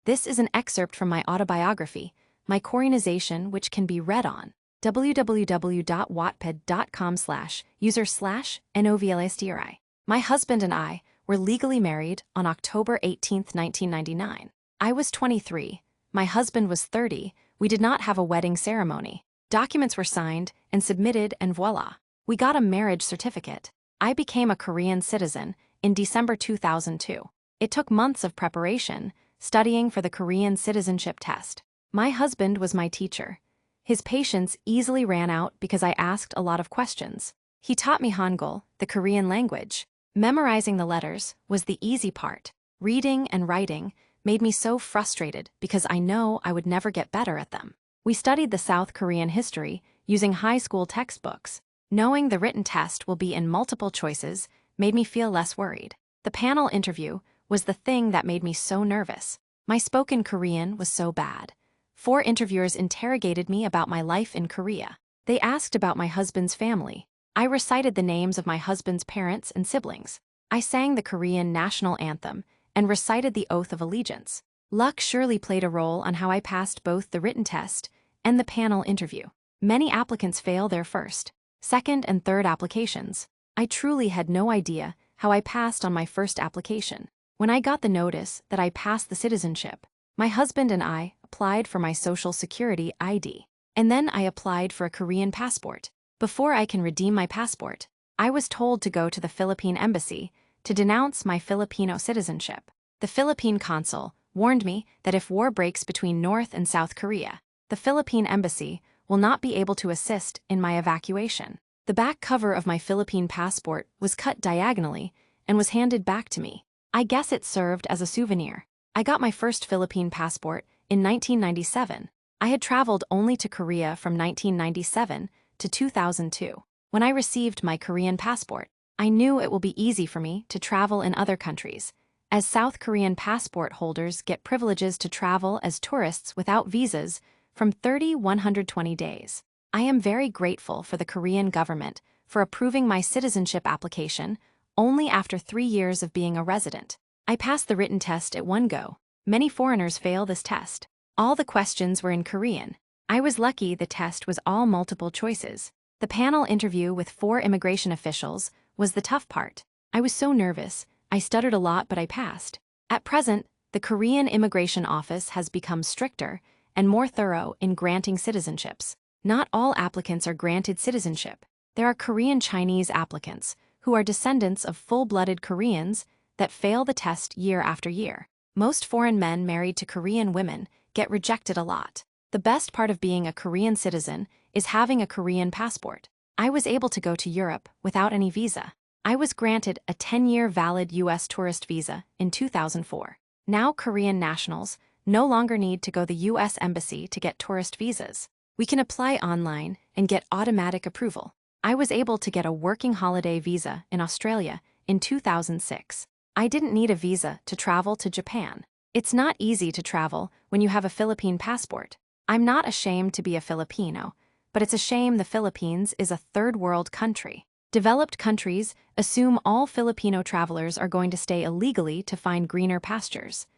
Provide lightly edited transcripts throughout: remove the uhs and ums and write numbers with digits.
This is an excerpt from my autobiography, Mykoreanization, which can be read on www.wattpad.com/user/novlstri. My husband and I were legally married on October 18, 1999. I was 23, my husband was 30, we did not have a wedding ceremony. Documents were signed and submitted and voila, we got a marriage certificate. I became a Korean citizen in December 2002. It took months of preparation, studying for the Korean citizenship test. My husband was my teacher. His patience easily ran out because I asked a lot of questions. He taught me Hangul, the Korean language. Memorizing the letters was the easy part. Reading and writing made me so frustrated because I know I would never get better at them. We studied the South Korean history using high school textbooks. Knowing the written test will be in multiple choices made me feel less worried. The panel interview was the thing that made me so nervous. My spoken Korean was so bad. 4 interviewers interrogated me about my life in Korea. They asked about my husband's family. I recited the names of my husband's parents and siblings. I sang the Korean national anthem and recited the oath of allegiance. Luck surely played a role on how I passed both the written test and the panel interview. Many applicants fail their first, second, and third applications. I truly had no idea how I passed on my first application. When I got the notice that I passed the citizenship, my husband and I applied for my Social Security ID. And then I applied for a Korean passport. Before I can redeem my passport, I was told to go to the Philippine embassy to denounce my Filipino citizenship. The Philippine consul warned me that if war breaks between North and South Korea, the Philippine embassy will not be able to assist in my evacuation. The back cover of my Philippine passport was cut diagonally and was handed back to me. I guess it served as a souvenir. I got my first Philippine passport in 1997. I had traveled only to Korea from 1997 to 2002. When I received my Korean passport, I knew it will be easy for me to travel in other countries, as South Korean passport holders get privileges to travel as tourists without visas from 120 days. I am very grateful for the Korean government for approving my citizenship application only after 3 years of being a resident. I passed the written test at one go. Many foreigners fail this test. All the questions were in Korean. I was lucky the test was all multiple choices. The panel interview with 4 immigration officials was the tough part. I was so nervous, I stuttered a lot, but I passed. At present, the Korean Immigration Office has become stricter and more thorough in granting citizenships. Not all applicants are granted citizenship. There are Korean Chinese applicants who are descendants of full-blooded Koreans that fail the test year after year. Most foreign men married to Korean women get rejected a lot. The best part of being a Korean citizen is having a Korean passport. I was able to go to Europe without any visa. I was granted a 10-year valid U.S. tourist visa in 2004. Now Korean nationals no longer need to go to the U.S. Embassy to get tourist visas. We can apply online and get automatic approval. I was able to get a working holiday visa in Australia in 2006. I didn't need a visa to travel to Japan. It's not easy to travel when you have a Philippine passport. I'm not ashamed to be a Filipino, but it's a shame the Philippines is a third world country. Developed countries assume all Filipino travelers are going to stay illegally to find greener pastures.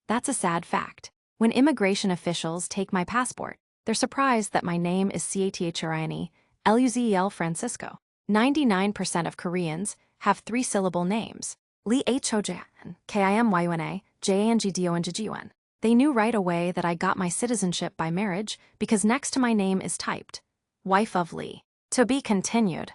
That's a sad fact. When immigration officials take my passport, they're surprised that my name is Cathrine Luzel Francisco. 99% of Koreans have 3-syllable names. Lee Hojan, Kimyuna, Jangdongjun. They knew right away that I got my citizenship by marriage because next to my name is typed, wife of Lee. To be continued.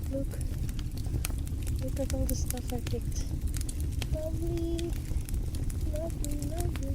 Look. Look at all the stuff I picked. Lovely. Lovely, lovely.